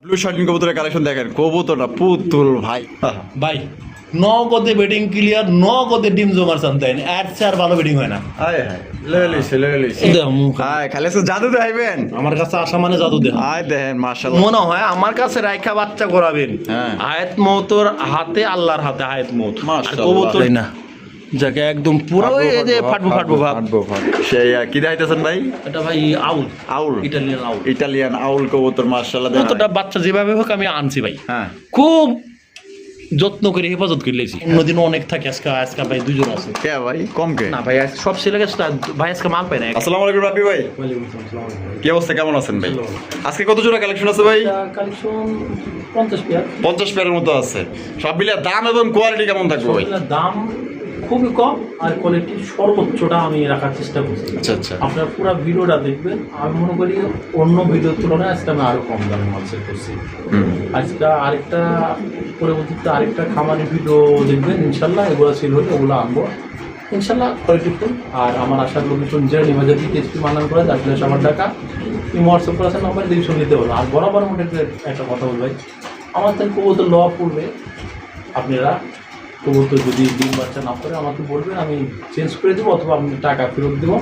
Blue satin কবুতরের collection দেখেন, কবুতরটা পুতুল ভাই। ভাই নগদে বেডিং ক্লিয়ার, নগদে ডিম জমার চান এর চেয়ে আর ভালো বেডিং হয় না। আয় হায় লইলিস আয় খালি তো জাদু দেখাইবেন। আমার কাছে আসা মানে জাদু দেহ। আয় দেখেন মাশাআল্লাহ, মনে হয় আমার কাছে রাইখা বাচ্চা করাবেন। হ্যাঁ। আয়াত মৌতর হাতে, আল্লাহর হাতে আয়াত মৌত। মাশাআল্লাহ। কবুতর না যাকে একদম পুরো ওই যে ফাটবো ভাব। সেই কি দেখাইতেছেন ভাই? এটা ভাই আউল, আউল, ইটালিয়ান আউল কবুতর মাশাআল্লাহ। কতটা বাচ্চা যেভাবে হোক আমি আনছি ভাই, হ্যাঁ খুব যত্ন করে হেফাজত করে লেছি। অন্যদিনও অনেক থাকে, আজকে ভাই দুজন আছে। কে ভাই কম কে না ভাই সব ছেলে গেছে ভাই, আজকে মাল পাই না। আসসালামু আলাইকুম রাব্বি ভাই, কি অবস্থা, কেমন আছেন ভাই? আজকে কত জোড়া কালেকশন আছে ভাই? Collection 50 pair. 50 পেয়ারের মতো আছে। সব মিলে দাম এবং কোয়ালিটি কেমন থাকবে ভাই? দাম খুবই কম আর কোয়ালিটি সর্বোচ্চটা আমি রাখার চেষ্টা করছি। আচ্ছা আচ্ছা, আপনারা পুরো ভিডিওটা দেখবেন। আমি মনে করি অন্য ভিডিওর তুলনায় আজকে আমি আরো কম দামে মাল সেল করছি। আজকে আরেকটা পরবর্তীতে আরেকটা খামারের ভিডিও দেখবেন ইনশাল্লাহ। এগুলো সেল হলে ওগুলো আনবো ইনশাল্লাহ, কোয়ালিটিফুল। আর আমার আসার লোকেশন জেনে বাজার থেকে এসপি মানান করে আসলে আমার টাকা হোয়াটসঅ্যাপ করে আছে নাম্বার দিয়ে নিতে পারবো। আর বরাবর মধ্যে একটা কথা বলবাই, আমার থেকে কবুতর লওয়া পড়বে, আপনারা কবুতর যদি ডিম বাচ্চা না করে আমাকে বলবেন, আমি চেঞ্জ করে দেবো অথবা আপনি টাকা ফেরত দেবো।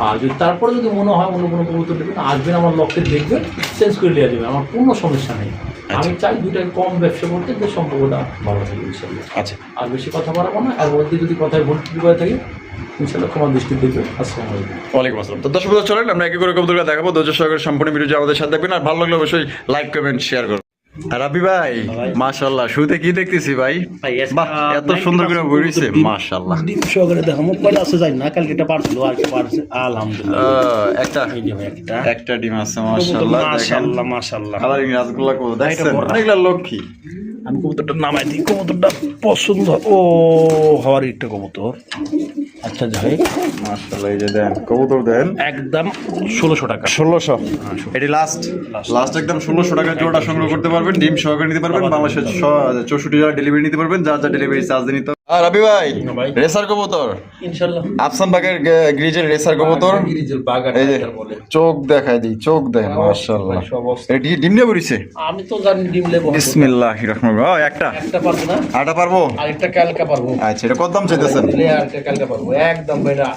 আর যদি তারপরে যদি মনে হয় অন্য কোনো কবুতর দেবেন, আসবেন আমার লক্ষ্যে দেখবেন, চেঞ্জ করে দেওয়া যাবে, আমার কোনো সমস্যা নেই। আমি চাই দুটাই কম ব্যবসা করতে, যে সম্পর্কটা ভালো থাকে ইনশাল্লাহ। আচ্ছা, আর বেশি কথা বাড়াবো না, আর মধ্যে যদি কথায় ভুল ত্রুটি করে থাকি ইনশাল্লাহ ক্ষমা দৃষ্টি দেখবেন। আসসালামু আলাইকুম। ওয়ালাইকুম আসসালাম। তো দর্শক চলেন আমরা একে করে কবুতরগুলো দেখাবো। ধৈর্য সহকারে সম্পূর্ণ ভিডিও আমাদের সাথে দেখবেন, আর ভালো লাগলে অবশ্যই লাইক কমেন্ট শেয়ার করবেন। আর রাব্বি ভাই মাশাআল্লাহ, শুরুতে কি দেখতেছি ভাই? বাহ, এত সুন্দর করে বইছে মাশাআল্লাহ। ডিম সহকারে দেখো মুখ কয়টা আছে যাই না, কালকে এটা পারছিল আর কি পারছে আলহামদুলিল্লাহ। একটা ডিম আছে মাশাআল্লাহ। মাশাআল্লাহ মাশাআল্লাহ। আবার রাসগোল্লা কবুতর দেখছেন, এগুলা লক্ষ্মী। আমি কবুতরটা নামাই দিই, কবুতরটা পছন্দ ও হওয়ার একটা কবুতর। আচ্ছা যাই মাশাআল্লাহ, এই যে দেন কবুতর দেন একদম 1600 টাকা। 1600 এটি লাস্ট একদম 1600 টাকা জোড়া সংগ্রহ করতে পারবেন। ডিম সহকারে নিতে পারবেন, বাংলাদেশের 64 জেলা ডেলিভারি নিতে পারবেন, যা যা ডেলিভারি চার্জ দিয়ে নিতে। আর রাব্বি ভাই রেসার কবুতর ইনশাআল্লাহ, আফসান বাগের গ্রিজেল রেসার কবুতর। গ্রিজেল বাগার এই যে বলে, চোখ দেখাই দিই, চোখ দেখেন মাশাআল্লাহ। এটি ডিম নিয়ে বরিছে। আমি তো জানি ডিম লেবো। বিসমিল্লাহির রহমানির রহিম। একটা পারবো না, আটা পারবো, আরেকটা কালকা পারবো। আচ্ছা, এটা কত দাম চাইতেছেন? আরেকটা কালকা পারবো একদম বেটা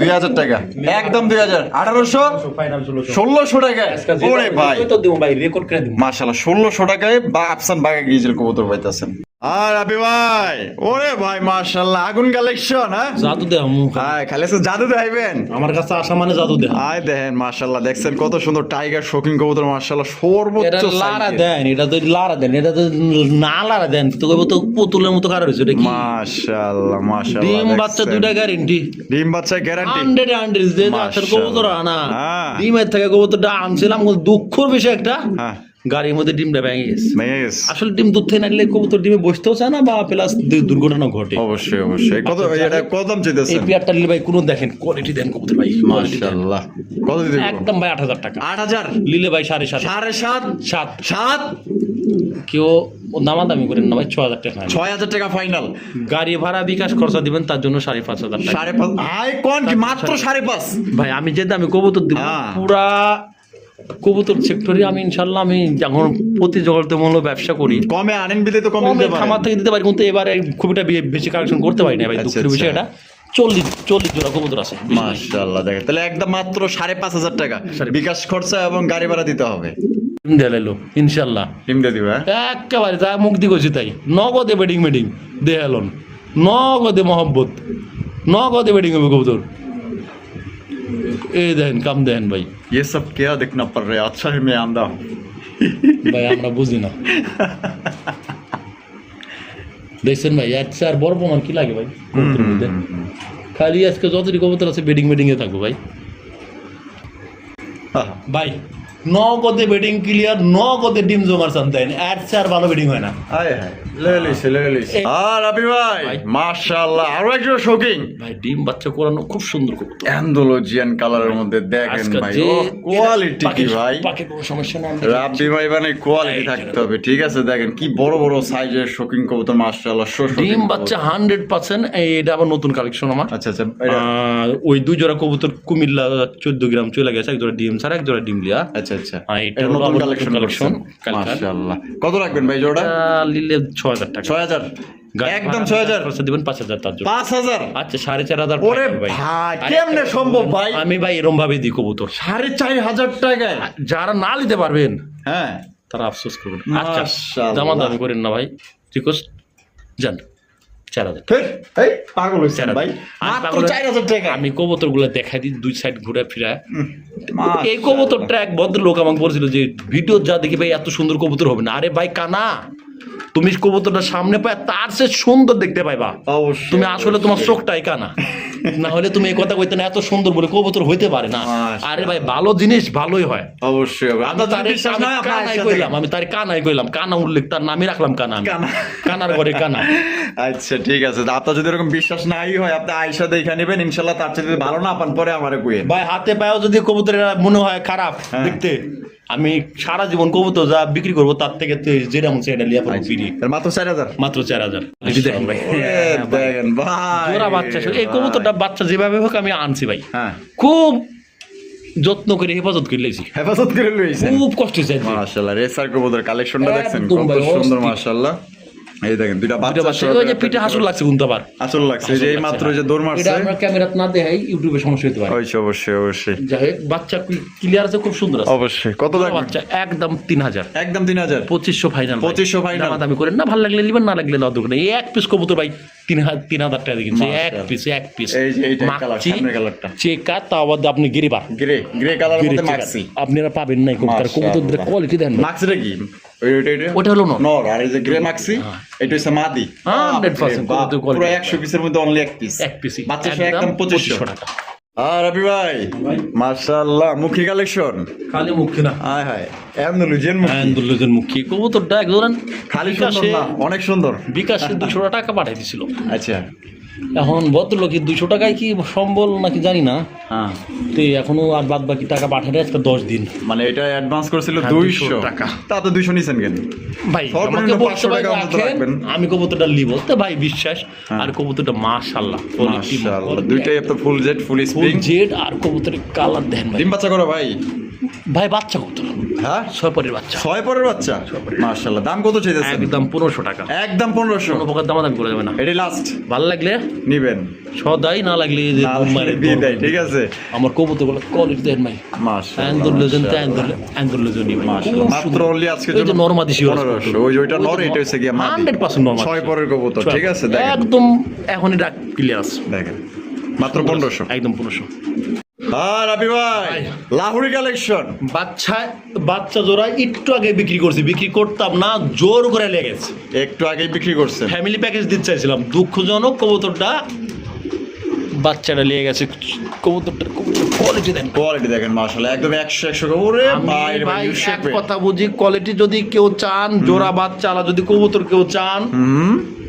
2000 টাকা, একদম 2000। 1800 ফাইনাল 1600 টাকা। ওরে ভাই তো দেবো ভাই, রেকর্ড করে দেবো মাশাআল্লাহ, 1600 টাকায় বা আফসান বাগা গ্রিজেল কবুতর পাইতেছেন। আর রাব্বি ভাই, ওরে ভাই মাশাআল্লাহ, আগুন কালেকশন। হ্যাঁ জাদু দেহ মুখ, হ্যাঁ খালি তো জাদু দেখাইবেন। আমার কাছে আসা মানে জাদু দেহ। আয় দেখেন মাশাআল্লাহ, দেখছেন কত সুন্দর টাইগার শোকিং কবুতর মাশাআল্লাহ, সর্বোচ্চ এটা লারা দেন, এটা তো লারা দেন, এটা তো না লারা দেন তো কইবো তো পুতুলের মতো কারো হইছে। এটা কি মাশাআল্লাহ মাশাআল্লাহ, ডিম বাচ্চা দুইটা গ্যারান্টি, ডিম বাচ্চা গ্যারান্টি 100 যে আচ্ছা কবুতর আনা হ্যাঁ। ডিমের থেকে কবুতরটা আনছিলাম, দুঃখের বিষয় একটা হ্যাঁ গাড়ির মধ্যে ডিমটা ভেঙে গেছে। ভেঙে গেছে। আসলে ডিম দুধ থেকে নাইলে কবুতর ডিমে বসতেও চায় না, বা প্লাস দুর্ঘটনা ঘটে। অবশ্যই অবশ্যই। কত এটা কত দাম চাইতেছেন? এই পেয়ারটা নিলে ভাই কোনো দেখেন কোয়ালিটি দেন কবুতর ভাই, মাশাআল্লাহ। কত দিতে একদম ভাই 8000 টাকা। 8000 নিলে ভাই 7.5 7.5 কেউ দামাদামি করেন না ভাই, 6000 টাকা 6000 টাকা ফাইনাল। গাড়ি ভাড়া বিকাশ খরচা দিবেন, তার জন্য 5500 টাকা। 5.5 আই কোন কি মাত্র 5.5? ভাই আমি যে দামে কবুতর দিব পুরা কবুতর সেক্টরে আমি ইনশাল্লাহ, আমি যখন প্রতি জগতেমূলক ব্যবসা করি, কমে আনেন বিলে তো কমে দিতে পারেন, খামার থেকে দিতে পারি, কিন্তু এবারে খুব একটা বেশি কালেকশন করতে পারি না ভাই, দুঃখের বিষয় এটা। 40 জোড়া কবুতর আছে মাশাআল্লাহ। দেখেন তাহলে একদম মাত্র 5500 টাকা বিকাশ খরচা এবং গাড়ি ভাড়া দিতে হবে। দেখাইলো ইনশাল্লাহ, টিম দিয়ে দিবা একেবারে তা মুখ দিয়ে গেছি তাই। নগদে বেডিং দেখালন, নগদে মহব্বত, নগদে বেডিং হবে কবুতর। এই দেখেন কাম দেখেন ভাই, ये सब क्या देखना पड़ रहा है? अच्छा है मैं आंदा हूँ ভাই আমরা বুঝি না। দেখছেন ভাই আচ্ছা, আর বড় প্রমাণ কি লাগে ভাই কবুতরের মধ্যে? খালি আজকে যতটি কবুতর আছে বেডিং এ থাকবো ভাই। ভাই নগদে বেডিং ক্লিয়ার, নগদে ডিম জমার চান এর চেয়ে আর ভালো বেডিং হয় না। আয় হায় লইলিস। আর রাব্বি ভাই মাশাআল্লাহ, আরো একজন শোকিং ভাই ডিম বাচ্চা করানো খুব সুন্দর কবুতর, অ্যান্ডোলজিয়ান কালারের মধ্যে দেখেন ভাই, ও কোয়ালিটি কি ভাই। পাকে কোনো সমস্যা না, রাব্বি ভাই মানে কোয়ালিটি থাকতে হবে, ঠিক আছে। দেখেন কি বড় বড় সাইজের শোকিং কবুতর মাশাআল্লাহ, ডিম বাচ্চা 100%। এটা আবার নতুন কালেকশন আমার। আচ্ছা আচ্ছা, ওই 2 জোড়া কবুতর কুমিল্লা 14 গ্রাম চলে গেছে, এক জোড়া ডিম ছাড়া, এক জোড়া ডিম লিয়া। আচ্ছা আচ্ছা হ্যাঁ, এটা এটা হলো নতুন আবার কালেকশন collection, কালেকশন কালকার। মাশাআল্লাহ। কত রাখবেন ভাই জোড়া? নিলে 6,000 টাকা 6000 একদম 6000 খরচা দিবেন 5,000 তার জন্য। 5000 আচ্ছা 4,500 ওরে ভাই কেমনে সম্ভব ভাই? আমি ভাই এরম ভাবে দিই কবুতর। 4500 টাকায়? যারা না নিতে পারবেন হ্যাঁ তারা আফসোস করবেন। আচ্ছা মাশাআল্লাহ। দামাদামি করেন না ভাই, রিকোয়েস্ট যান 4,000। এই পাগল হইছেন ভাই, আমি মাত্র পাগল- 4000 টাকা। আমি কবুতর গুলো দেখাই দিই দুই সাইড ঘুরে ফিরে। এই মাশাআল্লাহ। কবুতরটা এক ভদ্রলোক আমাকে বলছিল যে ভিডিও যা দেখি ভাই এত সুন্দর কবুতর হবে না। আরে ভাই কানা, তুমি কবুতরটা সামনে পায় তার সে সুন্দর দেখতে পাইবা। অবশ্যই তুমি আসলে তোমার চোখটাই কানা, না হলে তুমি এই কথা কইতে না এত সুন্দর বলে কবুতর হইতে পারে না। মাশাআল্লাহ। আরে ভাই ভালো জিনিস ভালোই হয়। অবশ্যই হবে। আপনার তারে বিশ্বাস আমি না আপনার কানাই আয়সা কইলাম, দেখেন। আমি তার কানাই কইলাম, কানা উল্লেখ তার নামই রাখলাম কানা। আমি কানা। কানার ঘরে কানা। আচ্ছা ঠিক আছে, আপনার যদি এরকম বিশ্বাস নাই হয় আপনি আয়সা দেখে নেবেন, ইনশাল্লাহ তার চেয়ে যদি ভালো না পান পরে আমারে কইেন। ভাই হাতে পায়েও যদি কবুতরের মনে হয় খারাপ দেখতে, আমি সারা জীবন কবুতর যা বিক্রি করবো তার থেকে যেটা মন সেটা লিয়া পড়বো ফিরি। এর মাত্র 4000? মাত্র 4,000। দেখেন ভাই, দেখেন ভাই জোড়া বাচ্চা। এই কবুতরটা বাচ্চা যেভাবে হোক আমি আনছি ভাই, হ্যাঁ খুব যত্ন করে হেফাজত করে লেছি, হেফাজত করে লইছেন। খুব কষ্ট চাই। মাশাআল্লাহ রেসার কবুতর কালেকশনটা দেখছেন একদম কত ভাই, সুন্দর অস্থির। মাশাআল্লাহ। এই দেখেন দুইটা বাচ্চা বাচ্চা ওই যে পিঠে হাসুর লাগছে কিন্তু আবার আসল লাগছে, এই যে এই মাত্র যে দৌড় এটা মারছে। আমরা ক্যামেরাত না দেখাই ইউটিউবে সমস্যা হতে পারে। অবশ্যই অবশ্যই অবশ্যই যাই হোক বাচ্চা ক্লিয়ার আছে, খুব সুন্দর আছে। অবশ্যই। কত জোড়া রাখবেন? বাচ্চা একদম 3,000। একদম 3000? 2500 ফাইনাল। 2500 final। দামি করেন না, ভালো লাগলে নেবেন, না লাগলে না দোকানে। এই এক পিস কবুতর ভাই 3,000 টাকা দিয়ে কিনছে। এক পিস এই যে এইটা কালার, মাক্সি সামনের কালারটা চেকা, তাও আবার আপনি গিরিবার গ্রে গ্রে কালারের মধ্যে মাক্সি। আপনারা পাবেন নাই কবুতর, কবুতরদের কোয়ালিটি দেন। মাক্সিটা কি? ওইটা ওটা হলো নর। নর, আর এই যে গ্রে মাক্সি এটা হচ্ছে মাদি। 100% বাপ, কবুতর পুরো quality। 100 পিসের মধ্যে অনলি এক পিস। এক পিসই বাচ্চা সহ একদম 2500 টাকা। আর রবি ভাই মাশাআল্লাহ মুখী কালেকশন। খালি মুখে না, হায় হায় এমনুলুজেন মুখী আন্দোলনের মুখী কবুতরটা এক ধরেন খালি সুন্দর না, অনেক সুন্দর। বিকাশে 200 টাকা পাঠাই দিছিল। আচ্ছা এখন ভদ্রলোকের 200 টাকায় কি সম্বল নাকি জানি না, হ্যাঁ তো এখনো আর বাদ বাকি টাকা পাঠাতে আজকে 10 দিন। মানে এটা অ্যাডভান্স করেছিল হ্যাঁ, 200 টাকা। তা তো 200 নিছেন কেন ভাই সর্বনিম্ন আমাকে বলছে 500 ভাই টাকা অন্তত রাখেন, রাখবেন। আমি কবুতরটা নিব তো ভাই বিশ্বাস। আর কবুতরটা মাশাআল্লাহ মাশাআল্লাহ দুইটাই তো ফুল জেড ফুল ফুল স্প্রিং। জেড, আর কবুতরের কালার দেন ভাই। ডিম বাচ্চা করো ভাই? ভাই বাচ্চা কবুতর, হ্যাঁ 6 পরের বাচ্চা, 6 পরের বাচ্চা। মাশাআল্লাহ দাম কত চাইতেছেন? একদম 1500 টাকা। একদম 1500? কোনো প্রকার দামাদামি করে যাবে না। এটাই লাস্ট ভালো লাগলে নিবেন, সদাই, না লাগলে এই যে না বোম্বারে দিয়ে দেয়, ঠিক আছে। আমার কবুতরগুলো কোয়ালিটি দেন ভাই। আন্দোলন মাশাআল্লাহ মাত্র অনলি আজকে এই যে নরমাদি শিওর 1500। ওই যে ওইটা নর, এটা হচ্ছে গিয়া মাদি। 100% নরমাদি 6 পরের কবুতর, ঠিক আছে। দেখেন একদম এখনই ডাক ক্লিয়ার আছে, দেখেন মাত্র 1500। একদম 1500। আর রবি ভাই লাহুরি কালেকশন। বাচ্চা জোড়া একটু আগে বিক্রি করছি, বিক্রি করতাম না, জোর করে লেগেছে। একটু আগে বিক্রি করছেন। ফ্যামিলি প্যাকেজ দিতে চাইছিলাম, দুঃখজনক কবুতরটা বাচ্চাটা লেগে গেছে। কবুতরটার কোয়ালিটি দেন, কোয়ালিটি দেখেন মাশাআল্লাহ একদম 100 ওরে ভাই রে ভাই এক কথা বুঝি, কোয়ালিটি যদি কেউ চান, জোড়া বাচ্চা আলা যদি কবুতর কেউ চান,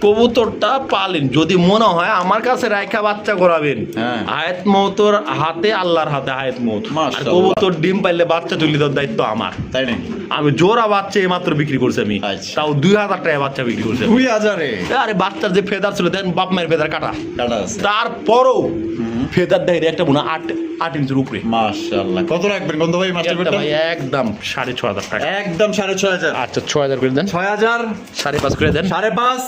কবুতরটা পালেন। যদি মনে হয় আমার কাছে রাইখা বাচ্চা করাবেন, হ্যাঁ। আয়াত মৌতর হাতে, আল্লাহর হাতে আয়াত মৌত। আর মাশাআল্লাহ। কবুতর ডিম পাইলে বাচ্চা তুলে দেওয়ার দায়িত্ব আমার। তাই নাকি? আমি জোড়া বাচ্চা এই মাত্র বিক্রি করছি আমি, আচ্ছা। তাও 2000 টাকা বাচ্চা বিক্রি করছি। 2000-এ? আরে বাচ্চার যে ফেদার ছিল দেন, বাপ মায়ের ফেদার কাটা, কাটা আছে। তারপরও ফেদার দেখে একটা মনে হয় 8 ইঞ্চির উপরে। মাশাআল্লাহ কত রাখবেন গন্ধ ভাই মাস্টার একটা বেটা? ভাই একদম 6500 টাকা। একদম 6500। আচ্ছা 6000 করে দেন, 6000 5.5 করে দেন, 5.5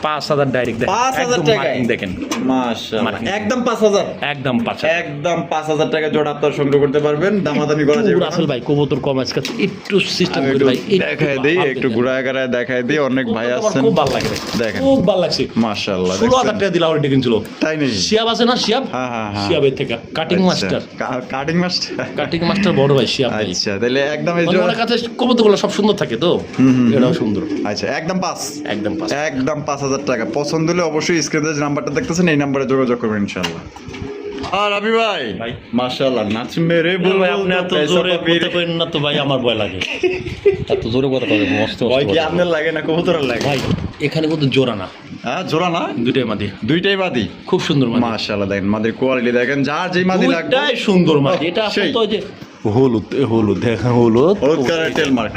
5000 ডাইরেক্ট দেন। 5000 একদম টাকায়? marking দেখেন, মাশাআল্লাহ Marking। একদম 5000। একদম 5000। একদম 5000 টাকা জোড়া আপনার সংগ্রহ করতে পারবেন, দামাদামি করা যাবে না। রাসেল ভাই কবুতর কম আজকে একটু সিস্টেম আমি করে একটু ভাই, দেখায় দিই, একটু ঘুরায় ঘুরায় দেখায় দিই। অনেক ভাই আমার আছেন, খুব ভালো লাগে ভাই, দেখেন। খুব ভালো লাগছে। মাশাআল্লাহ 16000 টাকা দিলা অলরেডি কিনছিল। তাই নাকি? শিয়াব আছে না, শিয়াব, হ্যাঁ, হ্যাঁ, হ্যাঁ। শিয়াবের থেকে কাটিং আচ্ছা, master, cutting master. Cutting master বড় ভাই শিয়াব ভাই। আচ্ছা তাহলে একদম এই মানে জোড়া। ওনার কাছে কবুতরগুলো সব সুন্দর থাকে তো, এটাও সুন্দর। আচ্ছা একদম 5। একদম 5। একদম 5000 টাকা। পছন্দ হলে অবশ্যই স্ক্রিনে যে নাম্বারটা দেখতেছেন এই নাম্বারে যোগাযোগ করবেন ইনশাআল্লাহ। আর রবি ভাই ভাই। মাশাআল্লাহ নাচ মেরে ভাই আপনি এত জোরে কথা কইন না তো ভাই, আমার ভয় লাগে। এত জোরে কথা কইন, মস্ত ভয় কি মস্ত আপনার লাগে না কবুতরের লাগে? ভাই এখানে কত জোড়া না, হ্যাঁ জোড়া না, দুইটাই মাদি, দুইটাই বাদি। খুব সুন্দর মাদি। মাশাআল্লাহ দেখেন মাদের কোয়ালিটি দেখেন, যার যেই মাদি লাগবে দুইটাই সুন্দর মাদি। এটা সেই। তো যে হলুদ হলুদ দেখেন, হলুদ হলুদ কালার টেল মার্ক,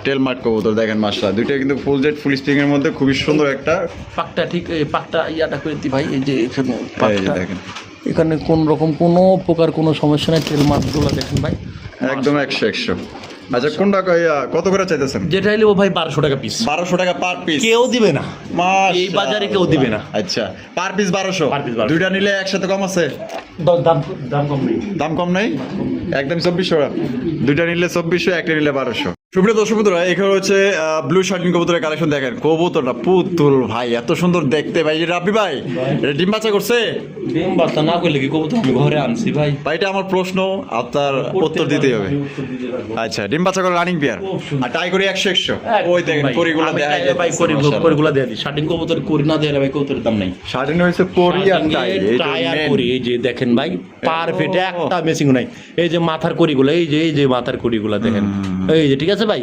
টেল মার্ক কবুতর দেখেন মাশাআল্লাহ দুইটা কিন্তু ফুল জেড ফুল স্প্রিং এর মধ্যে খুবই সুন্দর একটা। পাকটা ঠিক, এই পাকটা ইয়াটা করে দি ভাই, এই যে এখানে এই যে পাকটা, দেখেন এখানে কোন রকম কোনো প্রকার কোনো সমস্যা নাই। তেল মাছগুলো দেখেন ভাই, একদম 100 আচ্ছা কোনটা কত করে চাইতেছেন? যেটা নিব ভাই 1200 টাকা পিস। 1200 টাকা পার পিস। কেউ দিবে না মাশাআল্লাহ। এই বাজারে কেউ দিবে না। আচ্ছা পার পিস 1200। Per piece 1200 দুইটা নিলে একসাথে কম আছে? দাম কম নেই। দাম কম নাই, একদম 2400 টাকা। দুইটা নিলে 2400, একটা নিলে 1200। সুপ্রিয় দর্শক বন্ধুরা, এখানে হচ্ছে ব্লু শার্টিন কবুতরের কালেকশন দেখেন। কবুতরটা পুতুল ভাই, এত সুন্দর দেখতে ভাই। রাব্বি ভাই এটা ডিম বাচ্চা করছে? ডিম বাচ্চা না করলে কি কবুতর আমি ঘরে আনছি ভাই। ভাই এটা আমার প্রশ্ন, আপনার উত্তর দিতেই হবে। আচ্ছা ডিম বাচ্চা করে রানিং পেয়ার আর টাই করি 100 ওই দেখেন করিগুলো দেখাই ভাই, করিগুলো দেয়া দিই। শার্টিং কবুতর করি না দেয়া ভাই কবুতরের দাম নাই। শার্টিন হয়েছে করি আর টাই, এই টাই আর main। করি এই যে দেখেন ভাই, পারফেক্ট একটা মেসিং নাই। এই যে মাথার করিগুলো, এই যে মাথার করিগুলো দেখেন, এই যে ঠিক আছে ভাই,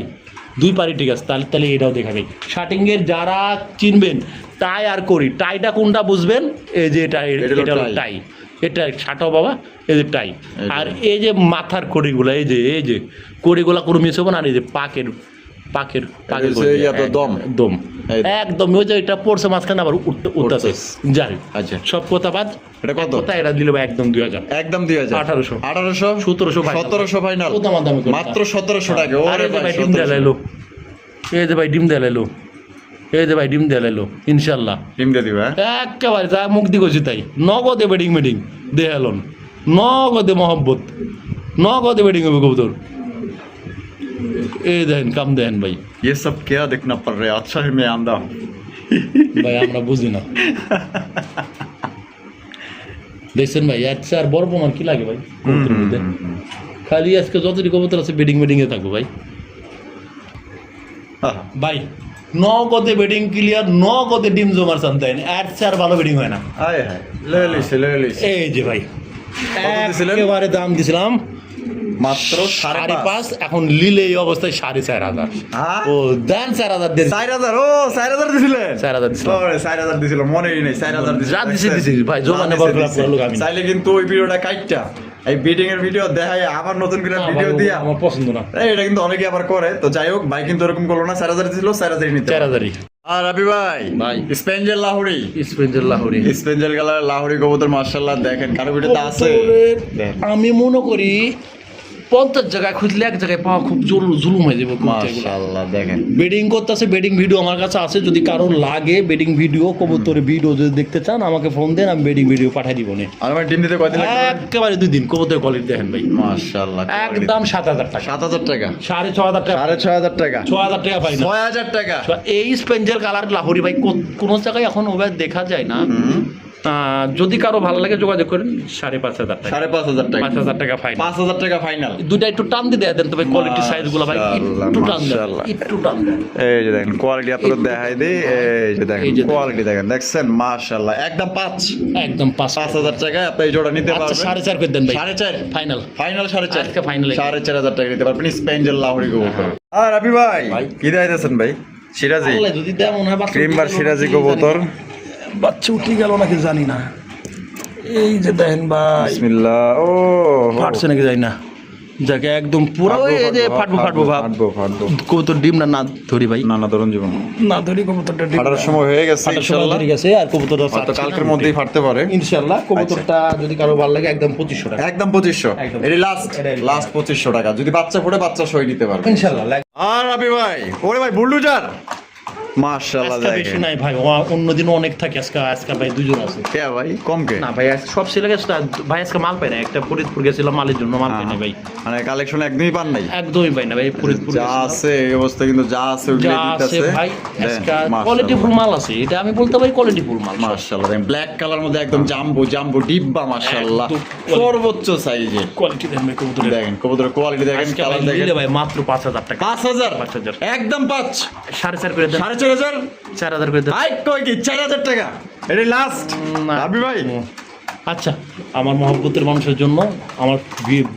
দুই পারি ঠিক আছে। তাহলে এটাও দেখাবে। শার্টিং এর যারা চিনবেন টাই আর করি, টাইটা কোনটা বুঝবেন, এই যে এটা হলো টাই, এটা ছাটাও বাবা, এই যে টাই। আর এই যে মাথার কড়িগুলো, এই যে কড়িগুলো কোনো মিস হবে না। আর এই যে পাকের দম একদম, ওই যে এটা পড়ছে মাঝখানে আবার উঠতেছে। যাই আচ্ছা সব কথা বাদ, এটা কত? কথা এটা দিলে ভাই একদম 2000, একদম 2000, 1800, 1700 ফাইনাল, মাত্র 1700 টাকা। ওরে ভাই ডিম দেলাইলো, এই যে ভাই ডিম দেলাইলো, এই যে ভাই ডিম দেলাইলো, ইনশাআল্লাহ ডিম দিয়ে দিবা। একেবারে যা মুখ দি কইছি তাই। নগদে বেডিং দেহালন, নগদে মহব্বত, নগদে বেডিং হবে কবুতর। এই দেন কাম দেন ভাই। ये सब क्या देखना पड़ रहा है? अच्छा है मैं आंदा हूं। ভাই আমরা বুঝি না। দেখছেন ভাই, আচ্ছা আর বড় প্রমাণ কি লাগে ভাই কবুতরের মধ্যে? খালি আজকে যতটি কবুতর আছে বেডিং এ থাকবো ভাই। ভাই নগদে বেডিং ক্লিয়ার, নগদে ডিম জমার চান আর চার ভালো বেডিং হয় না। আয় হায় ले लिस। এই যে ভাই দিছিলেন? একেবারে দাম দিছিলাম মাত্র 5.5। 5.5, এখন লিলে এই অবস্থায় 4500। হ্যাঁ? ও দেন 4000 দেন। 4000, ও 4000 দিছিলেন? 4000 দিছিলাম। ওরে 4000 দিছিল, মনেই নেই 4000 দিছিল। যা দিছি ভাই, জমানে বড় লোক আমি না। চাইলে কিন্তু ওই ভিডিওটা কাটটা এই বিডিং এর ভিডিও দেখায় আবার নতুন করে ভিডিও দিয়া, আমার পছন্দ না। এটা কিন্তু অনেকে আবার করে। তো যাই হোক, ভাই কিন্তু এরকম করলো না। 4000 দিছিল, 4000 নিতে। 4000ই আর রাবি ভাই ভাই স্পেঞ্জেল লাহোরি, স্পেঞ্জেল লাহোরি, স্পেঞ্জেল কালার লাহোরি কবুতর মাশাআল্লাহ দেখেন। কারো ভিডিওতে আছে? আমি মনে করি 50 জায়গায় খুঁজলে এক জায়গায় পাওয়া খুব জুলুম হয়ে যাবে। মাশাআল্লাহ দেখেন বেডিং করতেছে, বেডিং ভিডিও আমার কাছে আছে। যদি কারো লাগে বেডিং ভিডিও, কবুতরের ভিডিও যদি দেখতে চান আমাকে ফোন দেন, আমি বেডিং ভিডিও পাঠিয়ে দিব। আমার টিম দিতে কয়দিন লাগবে? একেবারে 2 দিন। কবুতরের কোয়ালিটি দেখেন ভাই, মাশাআল্লাহ একদম 7000 টাকা, 7000 টাকা, 6500 টাকা, 6500 টাকা, 6000 টাকা পাই না, 6000 টাকা। এই স্পেঞ্জেল কালার লাহোরি ভাই কোন জায়গায় এখন ওভাবে দেখা যায় না। যদি কারো ভালো লাগে যোগাযোগ করেন। 5500 টাকা, 5500 টাকা, 5000 টাকা ফাইনাল, 5000 টাকা ফাইনাল। দুইটা একটু টান দিয়ে দেন তো ভাই, কোয়ালিটি সাইজ গুলো ভাই একটু টান দেন, মাশাআল্লাহ। একটু টান দেন। এই যে দেখেন কোয়ালিটি আপনাদের দেখাই দেই। এই যে দেখেন এই যে কোয়ালিটি দেখেন, দেখছেন মাশাআল্লাহ একদম 5, একদম 5000 টাকা আপনি এই জোড়া নিতে আচ্ছা পারবেন। 4.5 করে দেন ভাই, 4.5 ফাইনাল, ফাইনাল 4.5, আজকে final এ। 4500 টাকা নিতে পারবেন স্পেঞ্জেল লাহোরি কবুতর। আর রাবি ভাই কি দেখাইতেছেন ভাই? সিরাজি আল্লাহ যদি দেয় মনে হয় বাচ্চা ক্রিমবার সিরাজি কবুতর। বাচ্চা উঠে গেল নাকি জানি না। এই যে দেখেন ভাই, বিসমিল্লাহ। ও ফাটছে নাকি জানি না, যাকে একদম পুরো এই যে ফাটবো ভাব ফাটবো। কবুতর ডিম না ধরি ভাই, না ধরুন জীবন না ধরি কবুতরটা ডিম ফাটার সময় হয়ে গেছে ইনশাআল্লাহ। ঠিক আছে, আর কবুতরটা হয়তো কালকের মধ্যেই ফাটতে পারে ইনশাআল্লাহ। কবুতরটা যদি কারো ভালো লাগে একদম 2500 টাকা, একদম 2500। একদম। এটি লাস্ট 2500 টাকা। যদি বাচ্চা ফোটে বাচ্চা সই নিতে পারবে ইনশাআল্লাহ। আর রাবি ভাই, ওরে ভাই বুলডুজার মাশাআল্লাহ আজকে বেশি দেখেন। নাই ভাই, অন্যদিন অনেক থাকে। আজকে ভাই দুজন আছে। কে ভাই কম কে? না ভাই সব ছেলে গেছে ভাই, আজকে মাল পাই না। একটা ফরিদপুর গেছিলাম মালের জন্য, মাল পাই না ভাই, মানে কালেকশন একদমই পান নাই। একদমই পাই না ভাই। ফরিদপুর যা আছে এই অবস্থা, কিন্তু যা আছে ওগুলো যা আছে দিতেছে ভাই, আজকে কোয়ালিটিফুল মাল আছে। এটা আমি বলতে পারি কোয়ালিটিফুল মাল। মাশাআল্লাহ দেখেন ব্ল্যাক কালার মধ্যে একদম জাম্বো ডিব্বা মাশাআল্লাহ, একদম সর্বোচ্চ সাইজে কোয়ালিটি দেন ভাই কবুতরের। দেখেন কবুতরের কোয়ালিটি দেখেন, আজকে কালার ভাই দেখেন। নিলে ভাই মাত্র 5000 টাকা, 5000 5000 একদম 5, 4.5 করে দেন, 4500 4000 করে দেন। হাই কই কি 4000 টাকা এটি লাস্ট না। রাবি ভাই আচ্ছা, আমার মহব্বতের মানুষের জন্য, আমার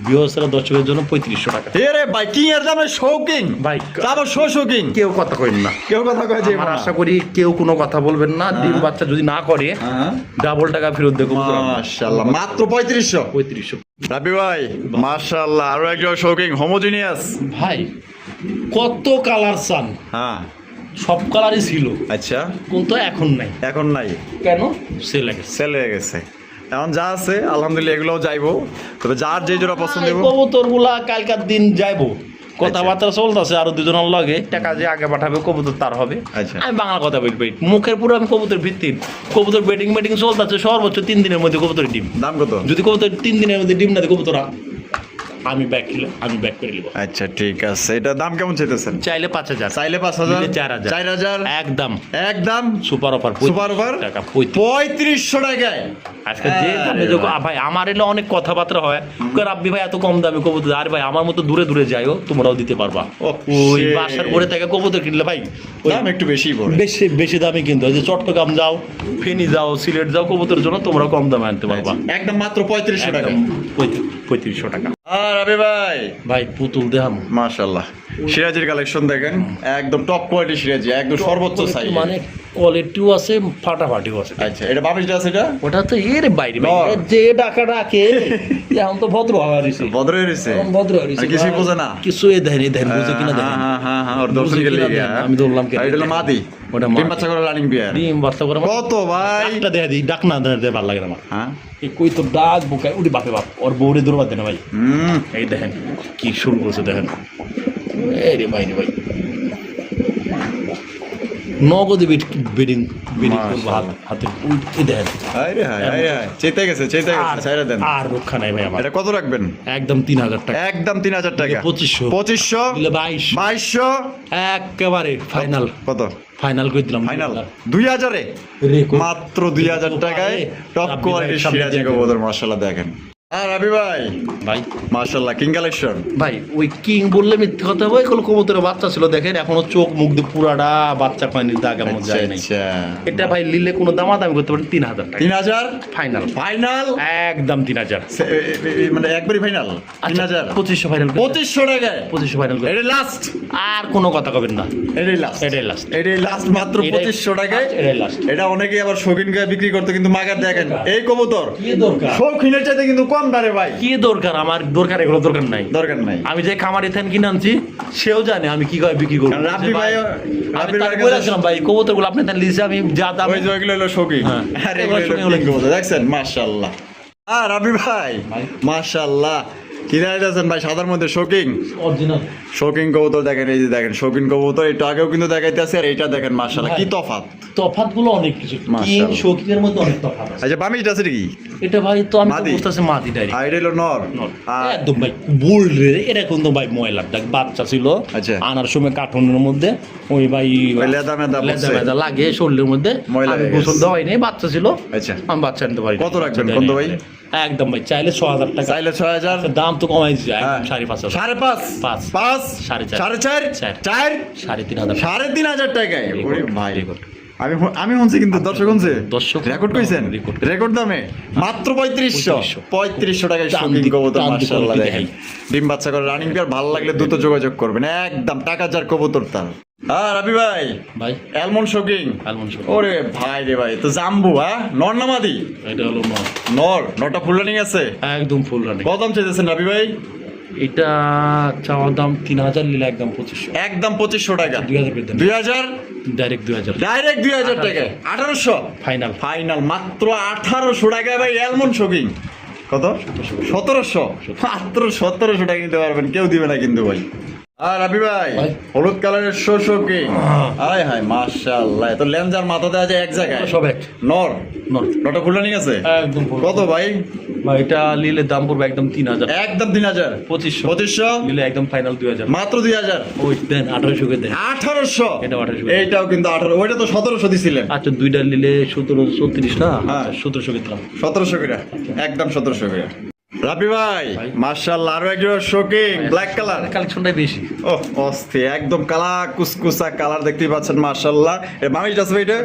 ভিউয়ার্সরা দর্শকের জন্য 3500 টাকা। এরে ভাই কিং এর দামে শৌকিং ভাই তারপর শৌকিং কেউ কথা কইন না, কেউ কথা কয় যে আমার আশা করি কেউ কোনো কথা বলবেন না। ডিম বাচ্চা যদি না করে হ্যাঁ ডাবল টাকা ফেরত দেবো। মাশাআল্লাহ মাত্র 3500। 3500 রাবি ভাই মাশাআল্লাহ আরো একজন শৌকিং হোমোজিনিয়াস। ভাই কত কালার চান, হ্যাঁ সব কালারই ছিল, আচ্ছা কিন্তু এখন নাই। এখন নাই কেন? সেল লাগে, সেল হয়ে গেছে। এখন যা আছে আলহামদুলিল্লাহ এগুলোও যাইবো, তবে যার যে জোড়া পছন্দ হইব কবুতর গুলা কালকার দিন যাইবো, কথাবার্তা চলতেছে আরো দুজনের লগে টাকা যে আগে পাঠাবে কবুতর তার হবে। আচ্ছা। আমি বাংলা কথা বলবি, মুখের পুরো আমি কবুতর ভিত্তির, কবুতর বেটিং চলতেছে সর্বোচ্চ 3 দিনের মধ্যে কবুতর ডিম। দাম কত? যদি কবুতর 3 দিনের মধ্যে ডিম না দেয় কবুতর আমি ব্যাক করে নিব। আচ্ছা ঠিক আছে, এটা দাম কেমন চাইতেছেন? চাইলে 5,000, চাইলে 5,000, 4,000, 4,000 একদম একদম সুপার অফার। সুপার অফার টাকা 3500 টাকায়। আজকে যে দামে যোগ ভাই আমার এলে অনেক কথাবার্তা হয়, রাব্বি ভাই এত কম দামে কবুতর, আরে ভাই আমার মতো দূরে দূরে যাইও তোমরাও দিতে পারবা। ওই shit। বাসার ঘরে থেকে কবুতর কিনলে ভাই দাম একটু বেশি পড়ে। বেশি বেশি দামে কিনতে হয়। যে চট্টগ্রাম যাও, ফেনী যাও, সিলেট যাও, কবুতরের জন্য তোমরা কম দামে আনতে পারবা। একদম মাত্র 3500 টাকা। 3500 টাকা। আর রবি ভাই ভাই পুতুল দেহাম মাশাআল্লাহ, সিরাজের কালেকশন দেখেন, একদম টপ কোয়ালিটি সিরাজি, একদম সর্বোচ্চ সাইজ, মানে কোয়ালিটিও আছে ফাটাফাটিও আছে। আচ্ছা এটা বাবিশটা আছে, এটা ওটা তো এর বাইরে নর। ভাই, যে ডাকা ডাকে এখন তো ভদ্র হারিছে, ভদ্র হয়েছে, ভদ্র হারিছে, আর কিছুই বোঝে না। কিছু এ দেন বুঝে কিনা দেন। হ্যাঁ ওর দর্শন বুঝে গেলে কিনা দেন, আমি ধরলাম কি এটা হলো মাদি, ওটা ডিম বাচ্চা করে রানিং বিয়ার। ডিম বাচ্চা করে কত ভাই? একটা দেখা দিই, ডাক না দেয় ভালো লাগে না আমার। হ্যাঁ এই কই তো ডাক বুকায় উড়ি বাপে বাপ, ওর বউরে দৌড়াতে দেয় না ভাই। এই দেখেন কি শুরু করছে দেখেন, এই রে ভাই রে ভাই নগদে বিডিং করবো হাতে। এই দেখেন আরে হায় আরে হায়, চেতে গেছে ছাইরা দেন। আর রক্ষা নাই ভাই আমার। এটা কত রাখবেন? একদম 3,000 টাকা, একদম 3,000 টাকা। 2500 দিলে 2200 একেবারে ফাইনাল। কত ফাইনাল করে দিলাম, ফাইনাল 2000 এ, রেকর্ড। মাত্র 2000 টাকায় টপ রাব্বি কোয়ালিটির ভাই, সিরাজি সামনে কবুতর মাশাআল্লাহ দেখেন। আর রবি ভাই ভাই মাশাআল্লাহ কিং কালেকশন। ভাই ওই কিং বললে মিথ্যে কথা ভাই, কোনো কবুতরের বাচ্চা ছিল দেখেন, এখনো চোখ মুখ দিয়ে পুরাটা বাচ্চা পায়নি, দাগ এমন যায় নাই। আচ্ছা এটা ভাই নিলে কোনো দামাদামি করতে পারেন 3,000 টাকা 3000 ফাইনাল, ফাইনাল, একদম 3,000, মানে একবারই ফাইনাল 3000 2500 ফাইনাল, 2500 টাকায় 2500 ফাইনাল। এটা লাস্ট, আর কোনো কথা কবেন না, এটাই লাস্ট, এটাই লাস্ট, এটাই লাস্ট, মাত্র এটাই- 2500 টাকায়। এটাই লাস্ট। এটা অনেকেই আবার শৌখিন গায়ে বিক্রি করতে, কিন্তু মাগার দেখেন এই কবুতর কি দরকার, শৌখিনের চাইতে কিন্তু কম দামে ভাই। কি দরকার, আমার দরকার এগুলো দরকার নাই, দরকার নাই। আমি যে খামারি থান কিনে আনছি সেও জানে আমি কি করে বিক্রি করবো। কারণ রাব্বি ভাইও, আমি রাব্বির তাকে ভাইয়ের বলেছিলাম ভাই কবুতরগুলো আপনি তাহলে লিজে আমি যা দাম ওই যে ওইগুলো হলো শৌখিন, হ্যাঁ। আর এগুলো এগুলো হলো শৌখিন কিং কবুতর, দেখছেন মাশাআল্লাহ। আর রাব্বি ভাই ভাই। মাশাআল্লাহ কি দেখাইতেছেন ভাই, সাদার মধ্যে শৌখিন, অরিজিনাল শৌখিন কবুতর দেখেন, এই যে দেখেন শৌখিন কবুতর, একটু আগেও কিন্তু দেখাইতেছে, আর এইটা দেখেন মাশাআল্লাহ কি তফাৎ। তফাৎ গুলো অনেক কিছু, কিং মাশাআল্লাহ। শৌখিনের মধ্যে অনেক তফাৎ আছে। আচ্ছা বামিটা আছে কি? এটা ভাই তো আমি তো মাদি? বুঝতেছি মাদি ডাইরেক্ট, আর এটা হলো নর। আর একদম ভাই বুল রে, এটা কিন্তু ভাই ময়লার ডাক, বাচ্চা ছিল আচ্ছা। আনার সময় কার্টুনের মধ্যে ওই ভাই ওই লেদা মেদা লেদা পড়ছে। মেদা লাগে শরীরের মধ্যে, ময়লা আমি হয়ে গোসল গেছে। দেওয়াই নেই, বাচ্চা ছিল, আচ্ছা আমি বাচ্চা আনতে পারি। কত রাখবেন কোন ভাই? একদম ভাই চাইলে 6,000 টাকা, চাইলে 6000, দাম তো কমাইছি হ্যাঁ। 5,500, 5.5, পাঁচ। 5, 4.5, 4.5, 4, 3,500 3,500 টাকায়। ওরে ভাই রেকর্ড। আমি শুনছি, কিন্তু দর্শক শুনছে, দর্শক রেকর্ড কইছেন, রেকর্ড। রেকর্ড দামে মাত্র 3500 টাকায় টান শৌখিন দি- কবুতর টান দি মাশাআল্লাহ quality দেখেন। দেখাই। ডিম বাচ্চা করে রানিং পেয়ার, ভালো লাগলে দ্রুত যোগাযোগ করবেন, একদম টাকা যার কবুতর তার। আর রবি ভাই ভাই অ্যালমন্ড শৌখিন, আলমন শো, ওরে ভাই রে ভাই, তো জাম্বু হ্যাঁ, নর নামাদি এটা হলো নরটা ফুল রানিং আছে। একদম ফুল রানিং। কত দাম চাইতেছেন রবি ভাই? এটা চাওয়ার দাম 3,000, নিলে একদম 2500, একদম 2500 টাকা, 2,000 করে দেন, 2000, ডাইরেক্ট 2,000 ডাইরেক্ট 2000 টাকায় 1800 ফাইনাল। ফাইনাল, মাত্র 1800 টাকায় ভাই অ্যালমন্ড শৌখিন। কত? 1700, মাত্র 1700 টাকা নিতে পারবেন, কেউ দিবে না কিন্তু ভাই। আর রবি ভাই ভাই। হলুদ কালারের শৌখিন, আয় হায় মাশাআল্লাহ, তো লেন্সার মাথা দেওয়া যায় এক জায়গায়, সব এক নর নর, নটা ফুল রানিং আছে। একদম full। কত ভাই? ভাই এটা নিলে দাম পড়বে একদম 3,000, একদম 3000, 2500 2500, নিলে একদম ফাইনাল 2,000, মাত্র 2000, ওই দেন 1800 করে দেন। 1800, এটাও 1800 এইটাও কিন্তু 18, ওইটা তো 1700 দিছিলেন। আচ্ছা দুইটা নিলে 1730 না, হ্যাঁ। 1700 করে দিলাম। 1700 করে, একদম 1700 করে। রাবি ভাই ভাই। মাশাআল্লাহ, আরো একজন শৌখিন ব্ল্যাক কালার, কালেকশনটাই বেশি। ও অস্থি, একদম কালা কুসকুসা কালার দেখতেই পাচ্ছেন মাশাআল্লাহ। এ মামিজ আছে এটা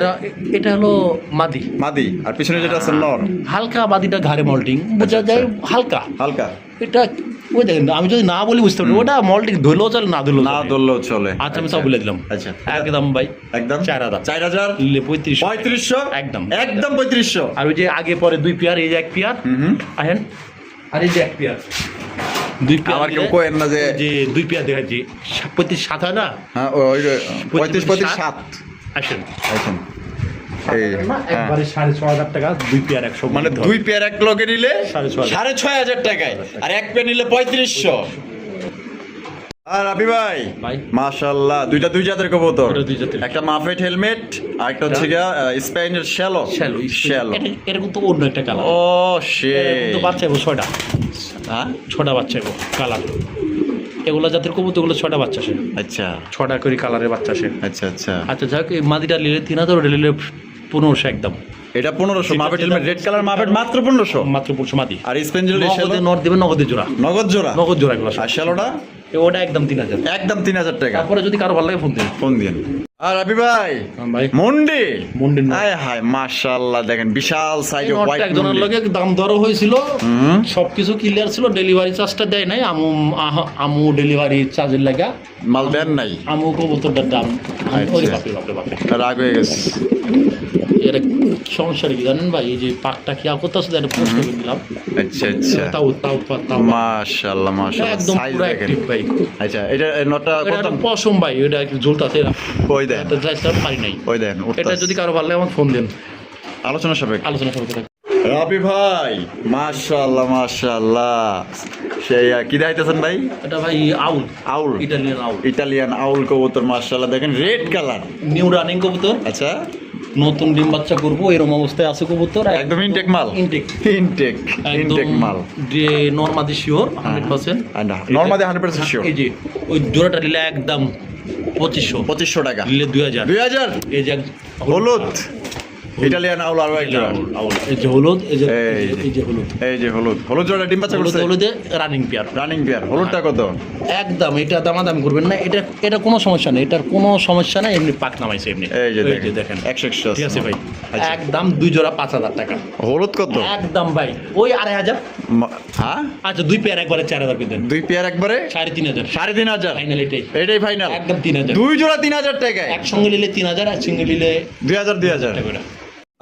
এটা হলো মাদি, মাদি, আর পিছনে যেটা আছে নর, হালকা মাদিটা ঘাড়ে মল্টিং বোঝা যায়, হালকা। হালকা এটা ওই দেখেন, আমি যদি না বলি বুঝতে পারবো, ওটা মল্টিং ধরলেও চলে, না ধরলেও না চলে। ধরলেও চলে। আচ্ছা আমি সব বলে দিলাম। আচ্ছা একদম ভাই একদম 4,000, 4000, নিলে 3500, 3500, একদম। একদম 3500। আর ওই যে আগে পরে 2 পেয়ার, এই যে 1 পেয়ার, আহেন, আর এই যে 1 পেয়ার, 2 পেয়ার। আবার কেউ কোয়েন না যে 2 পেয়ার দেখাচ্ছি, 35-7 হয় না, হ্যাঁ ওই 35 7 আসেন এখন এই হ্যাঁ। একবারে 6,500 টাকা 2 পেয়ার 100, মানে 2 পেয়ার এক লগে নিলে 6,500 6,500 টাকায়, আর এক পেয়ার নিলে 3500। আর রাবি ভাই ভাই। মাশাআল্লাহ দুই জাতের কবুতর, এটা দুই জাতের। একটা মাফেট হেলমেট আর একটা হচ্ছে গিয়া স্পেনের শ্যালো শ্যালো। এরকম তো অন্য একটা কালার। ও শে তো বাচ্চা এবো 6টা, হ্যাঁ 6টা বাচ্চা এবো কালার। এগুলো জাতের কবুতরগুলো 6টা বাচ্চা আসে, আচ্ছা 6টা করে কালারের বাচ্চা আসে। আচ্ছা আচ্ছা। আচ্ছা যাক, এই মাদিটা নিলে 3000, ওটা নিলে 1500 একদম। এটা 1500 মাফেট হেলমেট রেড কালার মাফেট মাত্র 1500। মাত্র 1500 মাদি। আর স্পেঞ্জেল শ্যালো নগদে নট দেবেন, নগদের জোড়া, নগদ জোড়া। নগদ জোড়া এগুলো সব। আর শ্যালোটা ওটা একদম 3000। একদম 3000 টাকা। তারপরে যদি কারো ভালো লাগে ফোন দিন। ফোন দিন। আর রাবি ভাই ভাই মুন্ডি মুন্ডির নট। হায় হায় মাশাআল্লাহ দেখেন বিশাল সাইজের নটটা হোয়াইট একজনের মুন্ডি। লগে দাম দরও হয়েছিল, সবকিছু ক্লিয়ার ছিল, ডেলিভারি চার্জটা দেয় নাই। আমু ডেলিভারি চার্জের লাগা মাল দেন নাই, আমু কবুতরটার দাম আচ্ছা। ওরে বাপরে বাপরে বাপরে। রাগ হয়ে গেছে। এটা সমস্যা কি জানেন ভাই, এই যে পাকটা কি করতেছে, এটা পোস্ট করে দিলাম। আচ্ছা আচ্ছা তাও তাও তাও মাশাআল্লাহ মাশাআল্লাহ একদম সাইজ পুরো দেখেন। অ্যাক্টিভ ভাই। আচ্ছা এটা নটটা এটা কত? একটা পশম ভাই, এটা একটু ঝুলতাছে। ওই দেন এটা যাইতে পারি নাই। ওই দেন এটা যদি কারো ভালো লাগে আমার ফোন দেন, আলোচনা সাপেক্ষ। আলোচনা করতে থাকি। রাবি ভাই মাশাআল্লাহ মাশাআল্লাহ সেই কি দাইতেছেন ভাই? এটা ভাই আউল, আউল ইটালিয়ান আউল, ইটালিয়ান আউল কবুতর মাশাআল্লাহ দেখেন রেড কালার। নিউ রানিং কবুতর, আচ্ছা নতুন ডিম বাচ্চা করবো এরকম অবস্থায় আছে কবুতর। একদম ইনটেক মাল। ইনটেক ইনটেক মাল। যে নরমাদি শিওর 100%। Normally 100% sure. এই যে ওই জোড়াটা নিলে একদম 2500 টাকা নিলে 2000। 2000 এই যে হলুদ ইটালিয়ান আউল আর একটা এই যে হলুদ, এই যে এই যে। এই যে হলুদ, এই যে হলুদ জোড়া ডিম বাচ্চা করছে। হলুদে রানিং পেয়ার রানিং পেয়ার হলুদটা কত? একদম। এটা দামাদামি করবেন না, এটা কোনো সমস্যা নেই, এটার কোনো সমস্যা নাই। এমনি পাক নামাইছে এমনি। এই যে এই যে দেখেন 100 ঠিক আছে ভাই। আচ্ছা। একদম 2 জোড়া 5000 টাকা। হলুদ কত? একদম ভাই ওই 2500। হ্যাঁ আচ্ছা 2 পেয়ার একবারে 4000 করে দেন। 2 পেয়ার একবারে 3500 3500 ফাইনাল। এটাই এটাই ফাইনাল একদম 3000। 2 জোড়া 3000 টাকায়। একসঙ্গে নিলে 3000, আর সিঙ্গেল নিলে 2000 টাকা করে।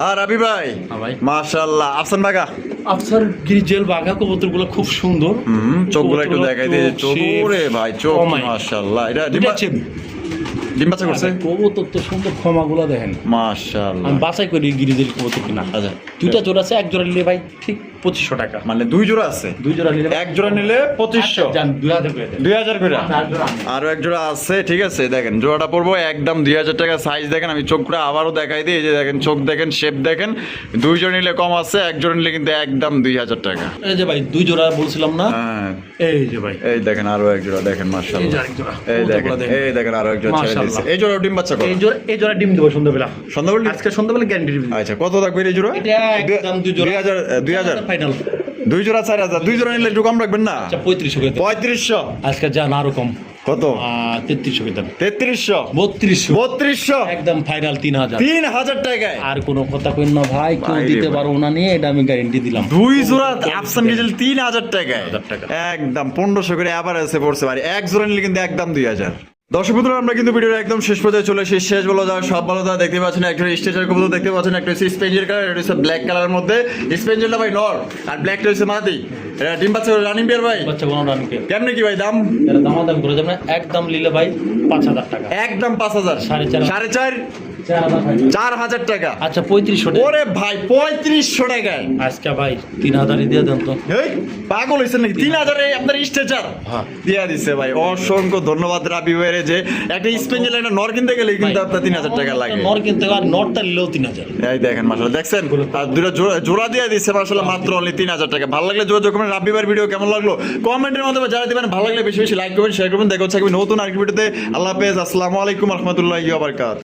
আর রাবি ভাই হ্যাঁ ভাই। মাশাআল্লাহ আফসান বাগা আফসার গ্রিজেল বাঘা কবুতরগুলো খুব সুন্দর। চোখগুলো একটু দেখাই দিয়ে চোখ shape, ওরে ভাই চোখ কমাই। মাশাআল্লাহ। এটা দেখছেন ডিম বাচ্চা করছে কবুতর তো সুন্দর, ক্ষমাগুলো দেখেন। মাশাআল্লাহ। আমি বাছাই করি গ্রিজেল কবুতর কিনা। আচ্ছা 2টা জোড়া আছে, 1 জোড়া নিলে ভাই ঠিক 2500 টাকা। মানে 2 জোড়া আছে, 2 জোড়া নিলে এক জোড়া নিলে 2500 যান 2000 করে দেন। 2000 করে। 4 জোড়া আমি। আরো এক জোড়া আছে ঠিক আছে দেখেন জোড়াটা পড়বো একদম 2000 টাকা। সাইজ দেখেন আমি চোখটা আবারও দেখাই দিই, এই যে দেখেন চোখ দেখেন শেপ দেখেন। 2 জোড়া নিলে কম আছে, 1 জোড়া নিলে কিন্তু একদম 2000 টাকা। এই যে ভাই 2 জোড়া বলছিলাম না, হ্যাঁ এই যে ভাই এই দেখেন আরো এক জোড়া দেখেন এই যে মাশাআল্লাহ। আরেক জোড়া। এই দেখেন কবুতরগুলো দেখেন। এই দেখেন আরো এক জোড়া ছেড়ে দিয়েছে। মাশাআল্লাহ। এই জোড়া ডিম বাচ্চা করে এই জোড়া ডিম দেবো সন্ধ্যাবেলা। সন্ধ্যাবেলা আজকে সন্ধ্যাবেলা গ্যারান্টি দিব। আচ্ছা কত থাকবে এই জোড়া? এটা একদম 2 জোড়া 2000 ফাইনাল। 2 জোড়া 4000। 2 জোড়া নিলে একটু কম রাখবেন না? আচ্ছা 3500 করে দেন। 3500 আজকে যান আরো কম, কত? 3300 করে দেন। 3300 3200 একদম ফাইনাল 3000। 3000 টাকায়। আর কোনো কথা কইন না ভাই, কেউ ভাই রে দিতে ভাই। পারবো না নিয়ে, এটা আমি গ্যারান্টি দিলাম। 2 জোড়া আফসান গেজেল 3000 টাকায়। 3000 টাকা। একদম 1500 করে আবার এসে পড়ছে ভাই। এক জোড়া নিলে কিন্তু একদম 2000। দর্শক বন্ধুরা আমরা কিন্তু ভিডিওর একদম শেষ পর্যায়ে চলে এসেছি। শেষ বলো যাও সব বলো যাও দেখতে পাচ্ছেন একটা স্টেজের কবুতর দেখতে পাচ্ছেন, একটা হচ্ছে স্পেঞ্জেল কালার, এটা হচ্ছে ব্ল্যাক কালারের মধ্যে। স্পেঞ্জেলটা ভাই নর আর ব্ল্যাকটা হচ্ছে মাদি। এটা ডিম বাচ্চা রানিং বিয়ার ভাই। বাচ্চা কোনো রানকে কেমনে কি ভাই দাম? এটা দামাদাম করে যাবেন একদম নিলে ভাই 5000 টাকা। একদম 5000 4.5 4.5 4000 ফাইনাল। 4000 টাকা। আচ্ছা 3500 টাকা। ওরে ভাই 3500 টাকায়। আজকে ভাই 3000 দিয়ে দেন তো। এই পাগল হইছেন নাকি? 3000 এ আপনার স্টেচার হ্যাঁ। দিয়া দিছে ভাই। অসংখ্য ধন্যবাদ রাবি ভাইয়ের যে একটা স্পেঞ্জেল একটা নর কিনতে গেলে কিন্তু আপনার 3000 টাকা লাগে। নর কিনতে আর নরটা নিলেও 3000। এই দেখেন মাশাআল্লাহ দেখছেন আর দুটো জোড়া দিয়ে দিচ্ছে মাশাআল্লাহ মাত্র অনলি 3000 টাকা। ভালো লাগলে যোগাযোগ করবেন। রাব্বি ভাইয়ের ভিডিও কেমন লাগলো কমেন্টের মাধ্যমে জানাতে পারেন। ভালো লাগলে বেশি বেশি লাইক করবেন, শেয়ার করবেন। দেখা হচ্ছে নতুন আরেকটি ভিডিওতে। আল্লাহ হাফেজ, আসসালামু আলাইকুম রহমতুল্লাহি ওয়া বারাকাতুহু।